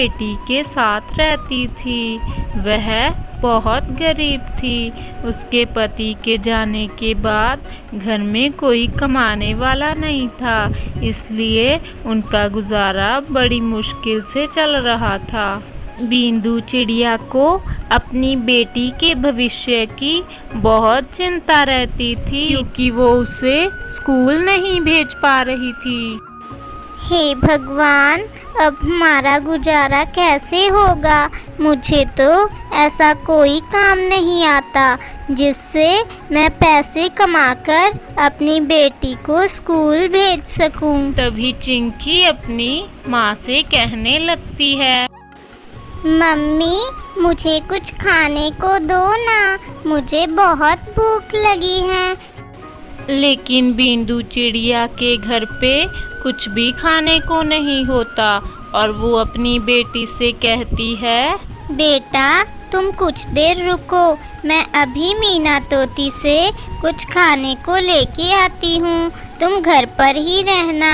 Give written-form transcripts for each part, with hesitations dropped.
बेटी के साथ रहती थी। वह बहुत गरीब थी। उसके पति के जाने के बाद घर में कोई कमाने वाला नहीं था, इसलिए उनका गुजारा बड़ी मुश्किल से चल रहा था। बिंदु चिड़िया को अपनी बेटी के भविष्य की बहुत चिंता रहती थी, क्योंकि वो उसे स्कूल नहीं भेज पा रही थी। हे भगवान, अब हमारा गुजारा कैसे होगा? मुझे तो ऐसा कोई काम नहीं आता जिससे मैं पैसे कमाकर अपनी बेटी को स्कूल भेज सकूं। तभी चिंकी अपनी माँ से कहने लगती है, मम्मी, मुझे कुछ खाने को दो ना, मुझे बहुत भूख लगी है। लेकिन बिंदु चिड़िया के घर पे कुछ भी खाने को नहीं होता और वो अपनी बेटी से कहती है, बेटा, तुम कुछ देर रुको, मैं अभी मीना तोती से कुछ खाने को लेके आती हूँ, तुम घर पर ही रहना।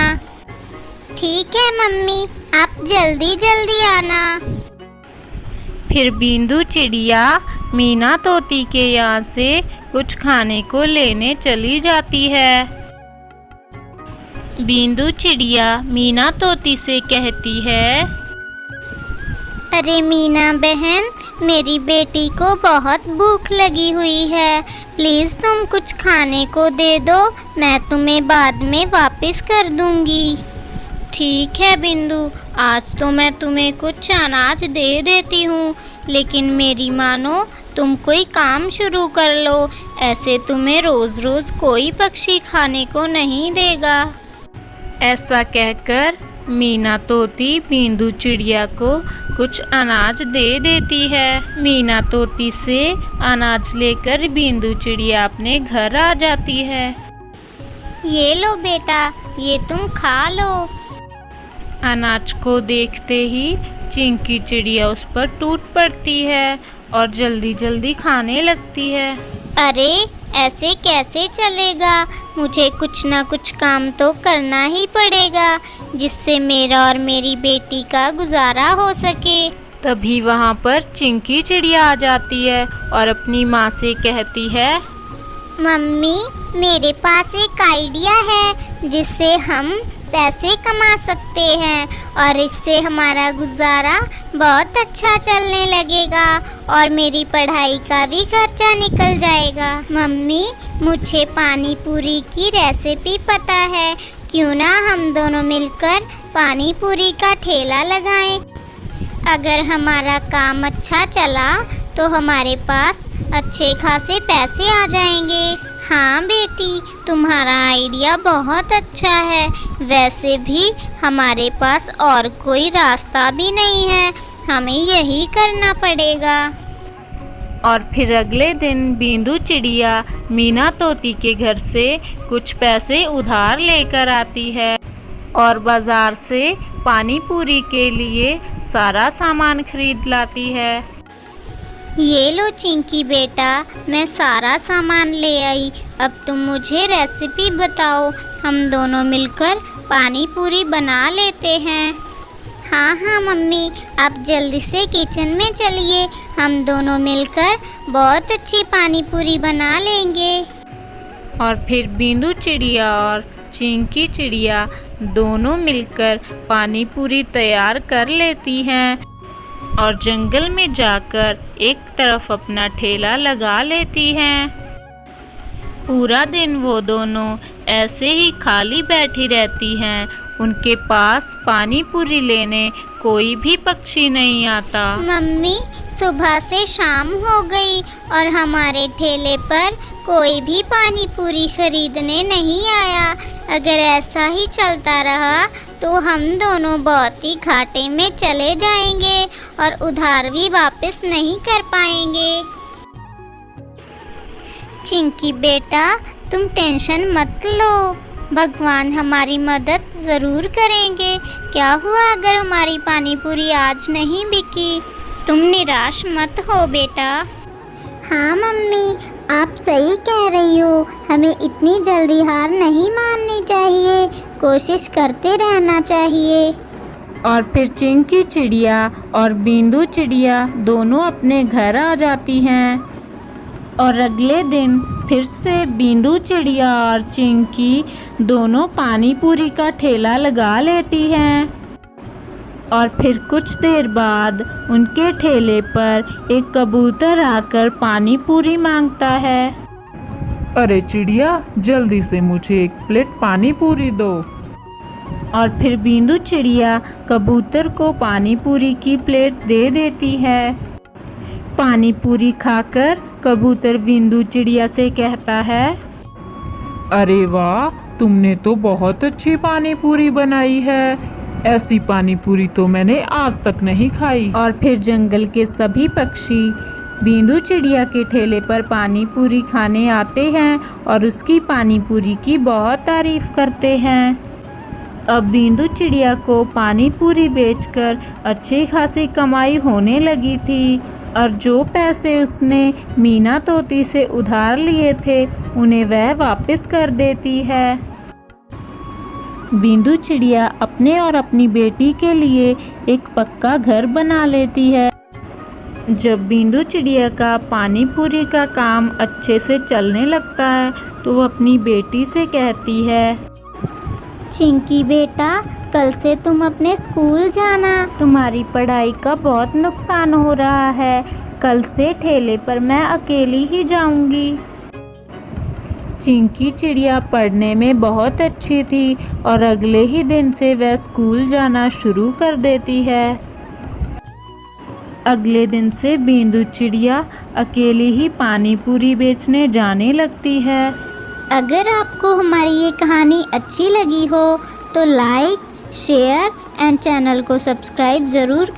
ठीक है मम्मी, आप जल्दी जल्दी आना। फिर बिंदु चिड़िया मीना तोती के यहाँ से कुछ खाने को लेने चली जाती है। बिंदु चिड़िया मीना तोती से कहती है, अरे मीना बहन, मेरी बेटी को बहुत भूख लगी हुई है, प्लीज़ तुम कुछ खाने को दे दो, मैं तुम्हें बाद में वापस कर दूंगी। ठीक है बिंदु, आज तो मैं तुम्हें कुछ अनाज दे देती हूँ, लेकिन मेरी मानो तुम कोई काम शुरू कर लो, ऐसे तुम्हें रोज रोज कोई पक्षी खाने को नहीं देगा। ऐसा कहकर मीना तोती बिंदु चिड़िया को कुछ अनाज दे देती है। मीना तोती से अनाज लेकर बिंदु चिड़िया अपने घर आ जाती है। ये लो बेटा, ये तुम खा लो। अनाज को देखते ही चिंकी चिड़िया उस पर टूट पड़ती है और जल्दी जल्दी खाने लगती है। अरे, ऐसे कैसे चलेगा? मुझे कुछ ना कुछ काम तो करना ही पड़ेगा, जिससे मेरा और मेरी बेटी का गुजारा हो सके। तभी वहाँ पर चिंकी चिड़िया आ जाती है और अपनी माँ से कहती है, मम्मी, मेरे पास एक आइडिया है जिससे हम पैसे कमा सकते हैं और इससे हमारा गुजारा बहुत अच्छा चलने लगेगा और मेरी पढ़ाई का भी खर्चा निकल जाएगा। मम्मी, मुझे पानी पूरी की रेसिपी पता है, क्यों ना हम दोनों मिलकर पानी पूरी का ठेला लगाएं। अगर हमारा काम अच्छा चला तो हमारे पास अच्छे खासे पैसे आ जाएंगे। हाँ बेटी, तुम्हारा आइडिया बहुत अच्छा है, वैसे भी हमारे पास और कोई रास्ता भी नहीं है, हमें यही करना पड़ेगा। और फिर अगले दिन बिंदु चिड़िया मीना तोती के घर से कुछ पैसे उधार लेकर आती है और बाजार से पानी पूरी के लिए सारा सामान खरीद लाती है। ये लो चिंकी बेटा, मैं सारा सामान ले आई, अब तुम मुझे रेसिपी बताओ, हम दोनों मिलकर पानी पूरी बना लेते हैं। हाँ हाँ मम्मी, आप जल्दी से किचन में चलिए, हम दोनों मिलकर बहुत अच्छी पानी पूरी बना लेंगे। और फिर बिंदु चिड़िया और चिंकी चिड़िया दोनों मिलकर पानी पूरी तैयार कर लेती हैं और जंगल में जाकर एक तरफ अपना ठेला लगा लेती हैं। पूरा दिन वो दोनों ऐसे ही खाली बैठी रहती हैं, उनके पास पानी पूरी लेने कोई भी पक्षी नहीं आता। मम्मी, सुबह से शाम हो गई और हमारे ठेले पर कोई भी पानी पूरी खरीदने नहीं आया। अगर ऐसा ही चलता रहा तो हम दोनों बहुत ही घाटे में चले जाएंगे और उधार भी वापस नहीं कर पाएंगे। चिंकी बेटा, तुम टेंशन मत लो, भगवान हमारी मदद ज़रूर करेंगे। क्या हुआ अगर हमारी पानी पूरी आज नहीं बिकी? तुम निराश मत हो बेटा। हाँ मम्मी, आप सही कह रही हो, हमें इतनी जल्दी हार नहीं माननी चाहिए, कोशिश करते रहना चाहिए। और फिर चिंकी चिड़िया और बिंदु चिड़िया दोनों अपने घर आ जाती हैं। और अगले दिन फिर से बिंदु चिड़िया और चिंकी दोनों पानी पूरी का ठेला लगा लेती हैं। और फिर कुछ देर बाद उनके ठेले पर एक कबूतर आकर पानी पूरी मांगता है। अरे चिड़िया, जल्दी से मुझे एक प्लेट पानी पूरी दो। और फिर बिंदु चिड़िया कबूतर को पानी पूरी की प्लेट दे देती है। पानी पूरी खाकर कबूतर बिंदु चिड़िया से कहता है, अरे वाह, तुमने तो बहुत अच्छी पानी पूरी बनाई है। ऐसी पानी पूरी तो मैंने आज तक नहीं खाई। और फिर जंगल के सभी पक्षी बिंदु चिड़िया के ठेले पर पानी पूरी खाने आते हैं और उसकी पानी पूरी की बहुत तारीफ करते हैं। अब बिंदु चिड़िया को पानी पूरी बेचकर अच्छी खासी कमाई होने लगी थी और जो पैसे उसने मीना तोती से उधार लिए थे उन्हें वह वापस कर देती है। बिंदु चिड़िया अपने और अपनी बेटी के लिए एक पक्का घर बना लेती है। जब बिंदु चिड़िया का पानी पूरी का काम अच्छे से चलने लगता है तो वो अपनी बेटी से कहती है, चिंकी बेटा, कल से तुम अपने स्कूल जाना। तुम्हारी पढ़ाई का बहुत नुकसान हो रहा है। कल से ठेले पर मैं अकेली ही जाऊंगी। चिंकी चिड़िया पढ़ने में बहुत अच्छी थी और अगले ही दिन से वह स्कूल जाना शुरू कर देती है। अगले दिन से बिंदु चिड़िया अकेली ही पानी पूरी बेचने जाने लगती है। अगर आपको हमारी ये कहानी अच्छी लगी हो तो लाइक, शेयर एंड चैनल को सब्सक्राइब ज़रूर